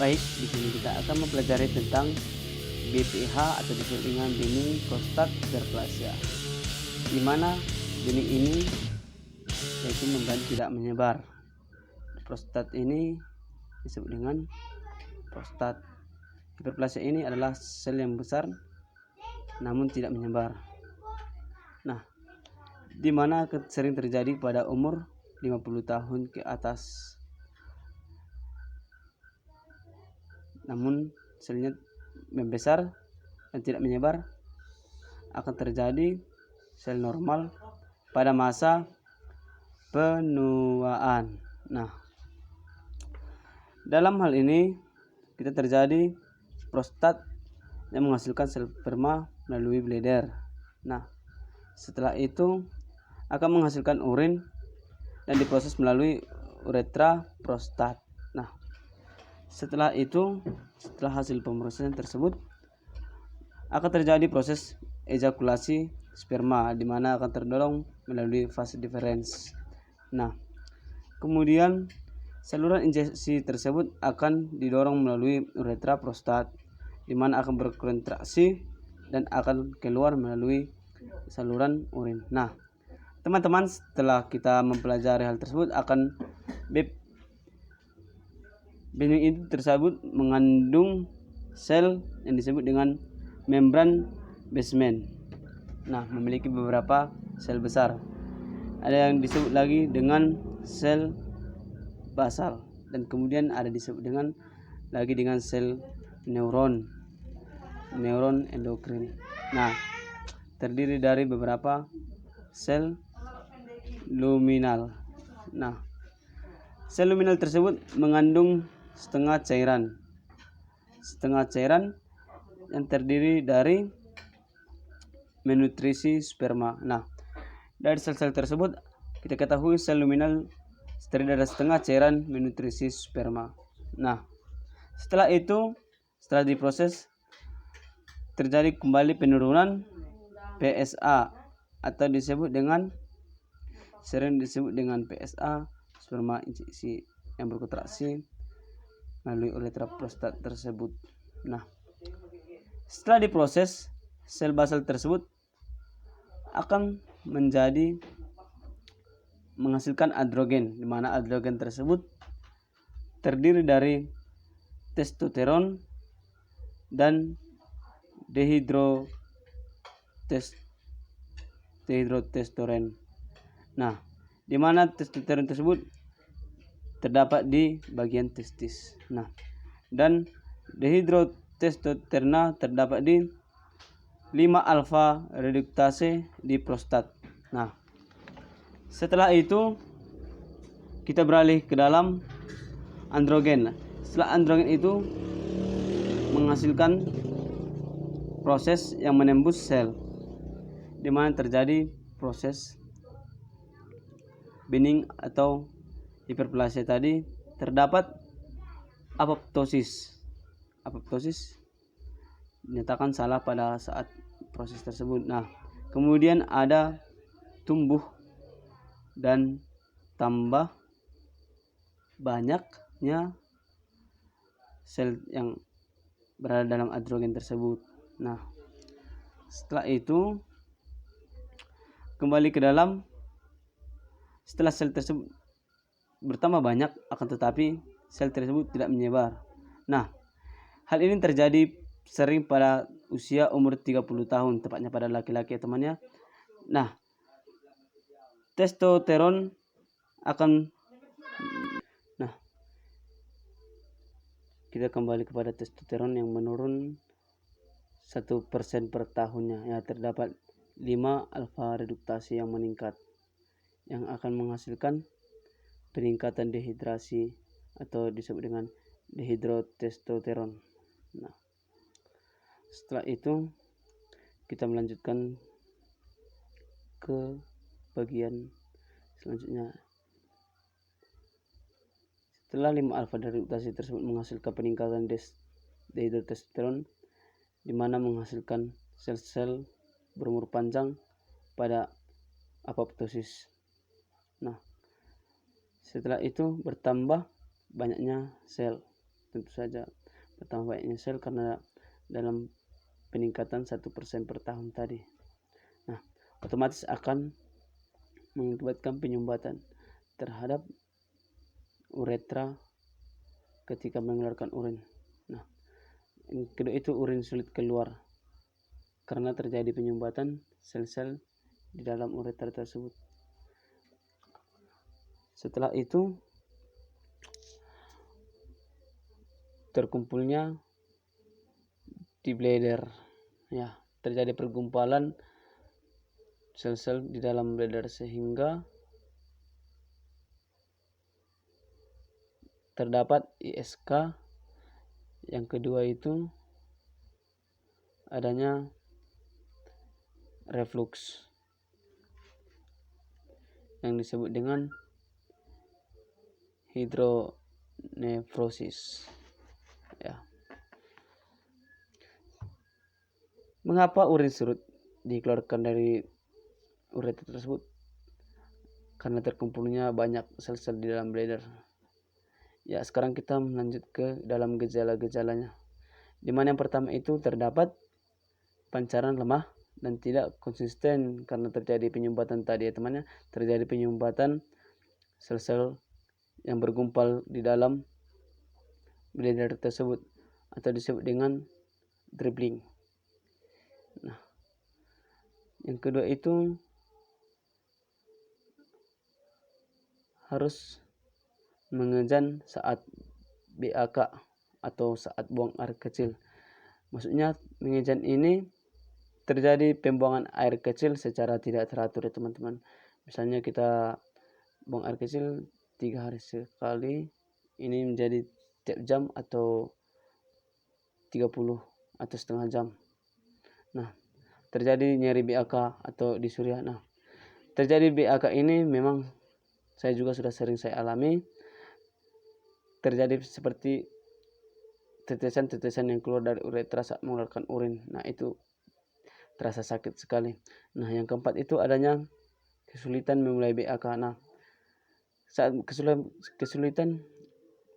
Baik, di sini kita akan mempelajari tentang BPH atau disebut dengan bening prostat hiperplasia, di mana bening ini yaitu memban tidak menyebar. Prostat ini disebut dengan prostat. Hiperplasia ini adalah sel yang besar namun tidak menyebar. Nah, di mana sering terjadi pada umur 50 tahun ke atas. Namun selnya membesar dan tidak menyebar akan terjadi sel normal pada masa penuaan. Nah, dalam hal ini kita terjadi prostat yang menghasilkan sel sperma melalui bladder. Nah, setelah itu akan menghasilkan urin dan diproses melalui uretra prostat. Nah, setelah itu, setelah hasil pemrosesan tersebut akan terjadi proses ejakulasi sperma, di mana akan terdorong melalui vas deferens. Nah, kemudian saluran injeksi tersebut akan didorong melalui uretra prostat, di mana akan berkontraksi dan akan keluar melalui saluran urin. Nah, teman-teman, setelah kita mempelajari hal tersebut, akan bening itu tersebut mengandung sel yang disebut dengan membran basement. Nah, memiliki beberapa sel besar. Ada yang disebut lagi dengan sel basal, dan kemudian ada disebut dengan sel neuron endokrin. Nah, terdiri dari beberapa sel luminal. Nah, sel luminal tersebut mengandung setengah cairan yang terdiri dari menutrisi sperma. Nah, dari sel-sel tersebut kita ketahui sel luminal terdiri dari setengah cairan menutrisi sperma. Nah, setelah diproses terjadi kembali penurunan PSA atau sering disebut dengan PSA, sperma injeksi yang berkontraksi melalui uretra prostat tersebut. Nah, setelah diproses, sel basal tersebut akan menghasilkan androgen, di mana androgen tersebut terdiri dari testosteron dan dehidrotestosteron. Nah, di mana testosteron tersebut terdapat di bagian testis. Nah, dan dehidrotestosterona terdapat di 5 alfa reduktase di prostat. Nah, setelah itu kita beralih ke dalam androgen. Setelah androgen itu menghasilkan proses yang menembus sel, di mana terjadi proses bening atau hiperplasia tadi. Terdapat apoptosis dinyatakan salah pada saat proses tersebut. Nah, kemudian ada tumbuh dan tambah banyaknya sel yang berada dalam androgen tersebut. Nah, setelah itu kembali ke dalam, setelah sel tersebut bertambah banyak, akan tetapi sel tersebut tidak menyebar. Nah, hal ini terjadi sering pada usia umur 30 tahun, tepatnya pada laki-laki temannya. Nah, testosteron akan kita kembali kepada testosteron yang menurun 1% per tahunnya. Ya, terdapat 5 alfa reduktase yang meningkat, yang akan menghasilkan peningkatan dehidrasi atau disebut dengan dehidrotestosteron. Nah, setelah itu kita melanjutkan ke bagian selanjutnya. Setelah 5 alfa reduktase tersebut menghasilkan peningkatan dehidrotestosteron, di mana menghasilkan sel-sel berumur panjang pada apoptosis. Nah, setelah itu bertambah banyaknya sel tentu saja bertambah banyaknya sel karena dalam peningkatan 1% per tahun tadi. Nah, otomatis akan mengakibatkan penyumbatan terhadap uretra ketika mengeluarkan urin. Nah, yang kedua itu urin sulit keluar karena terjadi penyumbatan sel-sel di dalam uretra tersebut. Setelah itu terkumpulnya di bladder, ya, terjadi pergumpalan sel-sel di dalam bladder sehingga terdapat ISK. Yang kedua itu adanya reflux yang disebut dengan hidronefrosis, ya. Mengapa urin surut dikeluarkan dari uretra tersebut? Karena terkumpulnya banyak sel-sel di dalam bladder. Ya, sekarang kita melanjut ke dalam gejala-gejalanya. Dimana yang pertama itu terdapat pancaran lemah dan tidak konsisten karena terjadi penyumbatan tadi, ya temannya. Terjadi penyumbatan sel-sel yang bergumpal di dalam bladder tersebut atau disebut dengan dribbling. Nah, yang kedua itu harus mengejan saat BAK atau saat buang air kecil. Maksudnya mengejan ini terjadi pembuangan air kecil secara tidak teratur, ya teman-teman. Misalnya kita buang air kecil 3 hari sekali, ini menjadi tiap jam atau 30 atau setengah jam. Nah, terjadi nyeri BAK atau disuria. Nah, terjadi BAK ini memang saya juga sudah sering saya alami. Terjadi seperti tetesan-tetesan yang keluar dari uretra saat mengeluarkan urin. Nah, itu terasa sakit sekali. Nah, yang keempat itu adanya kesulitan memulai BAK. Nah, saat kesulitan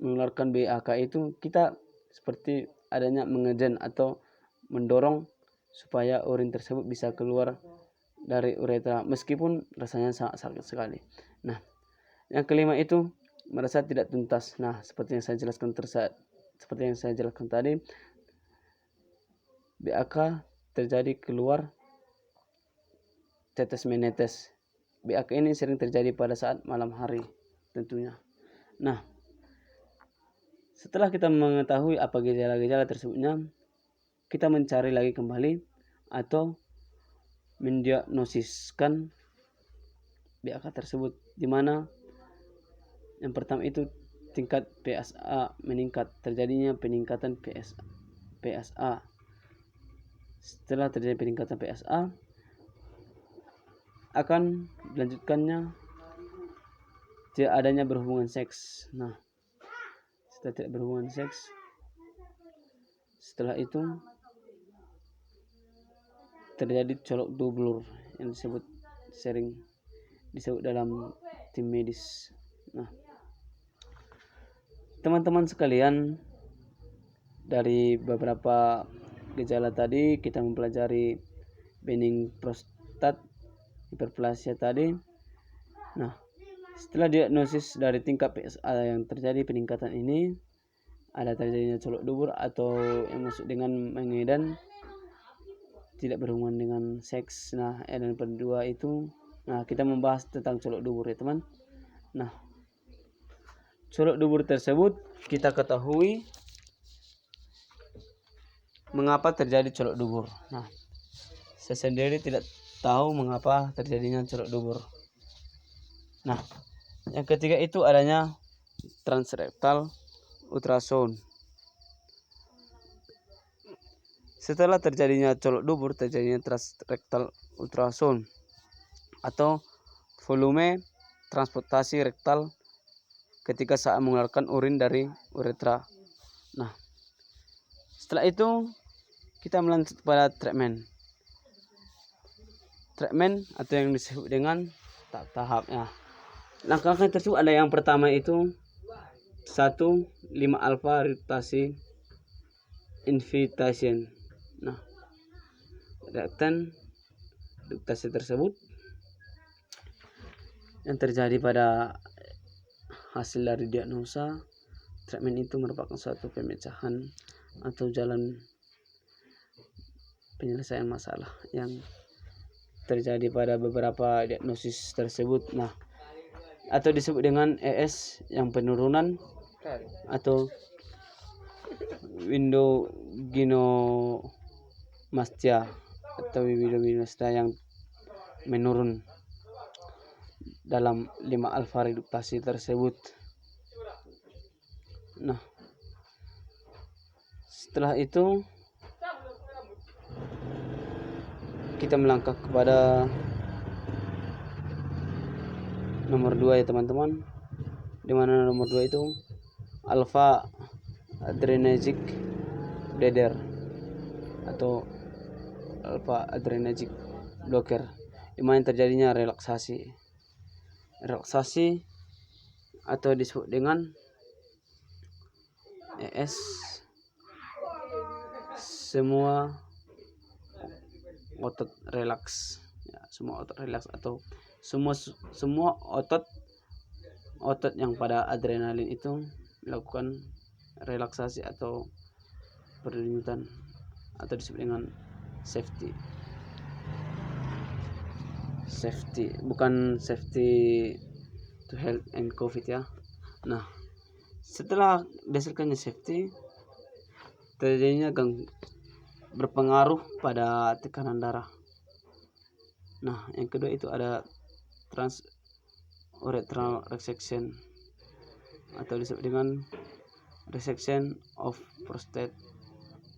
mengeluarkan BAK itu kita seperti adanya mengejan atau mendorong supaya urin tersebut bisa keluar dari uretra meskipun rasanya sangat sakit sekali. Nah, yang kelima itu merasa tidak tuntas. Nah, seperti yang saya jelaskan tadi, BAK terjadi keluar tetes menetes. BAK ini sering terjadi pada saat malam hari tentunya. Nah, setelah kita mengetahui apa gejala-gejala tersebutnya, kita mencari lagi kembali atau mendiagnosiskan BAK tersebut, di mana yang pertama itu tingkat PSA meningkat, terjadinya peningkatan PSA. Setelah terjadi peningkatan PSA, akan dilanjutkannya tidak adanya berhubungan seks. Nah, setelah tidak berhubungan seks, setelah itu terjadi colok dubur yang sering disebut dalam tim medis. Nah, teman-teman sekalian, dari beberapa gejala tadi kita mempelajari bening prostat, hiperplasia tadi. Nah, setelah diagnosis dari tingkat PSA yang terjadi peningkatan ini, ada terjadinya colok dubur atau yang masuk dengan mengedan tidak berhubungan dengan seks. Nah, dan kedua itu, nah, kita membahas tentang colok dubur, ya teman. Nah, colok dubur tersebut kita ketahui mengapa terjadi colok dubur. Nah, saya sendiri tidak tahu mengapa terjadinya colok dubur. Nah, yang ketiga itu adanya transrektal ultrasound. Setelah terjadinya colok dubur, terjadinya transrektal ultrasound atau volume transportasi rektal ketika saat mengeluarkan urin dari uretra. Nah, setelah itu kita melanjut pada treatment atau yang disebut dengan tahap-tahapnya. Langkah-langkah tersebut ada yang pertama itu 1 5 alfa reduktasi invitation. Nah, reaktan reduktasi tersebut yang terjadi pada hasil dari diagnosa treatment itu merupakan suatu pemecahan atau jalan penyelesaian masalah yang terjadi pada beberapa diagnosis tersebut. Nah, atau disebut dengan ES yang penurunan atau windogynomastia atau windogynomastia yang menurun dalam 5 alfa reduktasi tersebut. Nah, setelah itu kita melangkah kepada nomor 2 ya teman-teman, dimana nomor 2 itu alpha adrenergic bladder atau alpha adrenergic blocker, dimana terjadinya relaksasi atau disebut dengan ES, semua otot relaks ya, semua otot relaks atau semua otot yang pada adrenalin itu melakukan relaksasi atau perdenyutan atau disebut dengan safety, bukan safety to health and covid ya. Nah, setelah dihasilkannya safety, terjadinya berpengaruh pada tekanan darah. Nah, yang kedua itu ada transurethral resection atau disebut dengan resection of prostate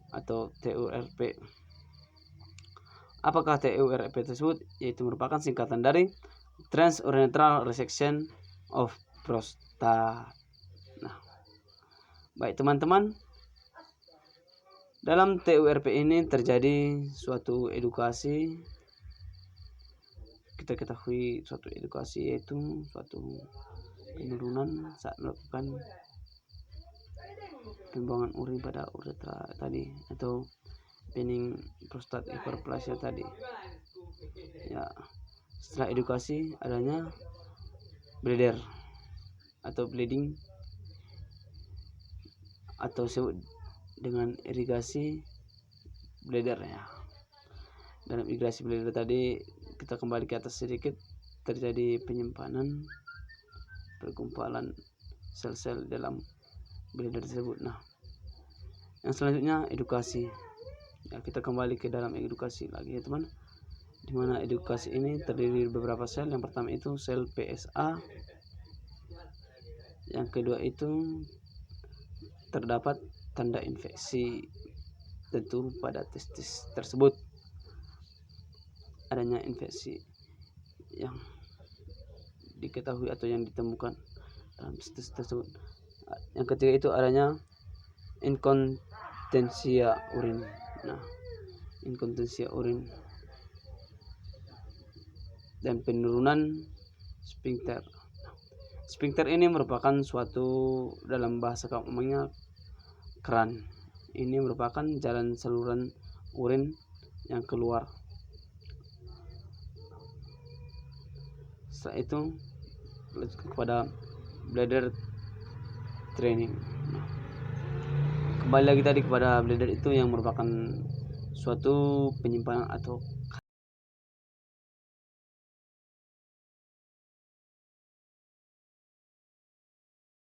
atau TURP. Apakah TURP tersebut? Yaitu merupakan singkatan dari transurethral resection of prostate. Nah, baik teman-teman, dalam TURP ini terjadi suatu edukasi. Kita ketahui suatu edukasi yaitu suatu penurunan saat melakukan pembuangan urin pada uretra tadi atau benign prostate hyperplasia tadi. Ya, setelah edukasi adanya bladder atau bleeding atau disebut dengan irigasi bladder ya. Dalam irigasi bladder tadi kita kembali ke atas sedikit, terjadi penyimpanan pergumpalan sel-sel dalam bladder tersebut. Nah, yang selanjutnya edukasi ya, kita kembali ke dalam edukasi lagi ya teman, dimana edukasi ini terdiri dari beberapa sel. Yang pertama itu sel PSA, yang kedua itu terdapat tanda infeksi tentu pada testis tersebut, adanya infeksi yang diketahui atau yang ditemukan dalam testis tersebut. Yang ketiga itu adanya inkontinensia urin. Nah, inkontinensia urin dan penurunan sphincter. Sphincter ini merupakan suatu, dalam bahasa kaum umumnya, keran. Ini merupakan jalan saluran urin yang keluar. Setelah itu kepada bladder training. Nah, kembali lagi tadi kepada bladder itu yang merupakan suatu penyimpanan atau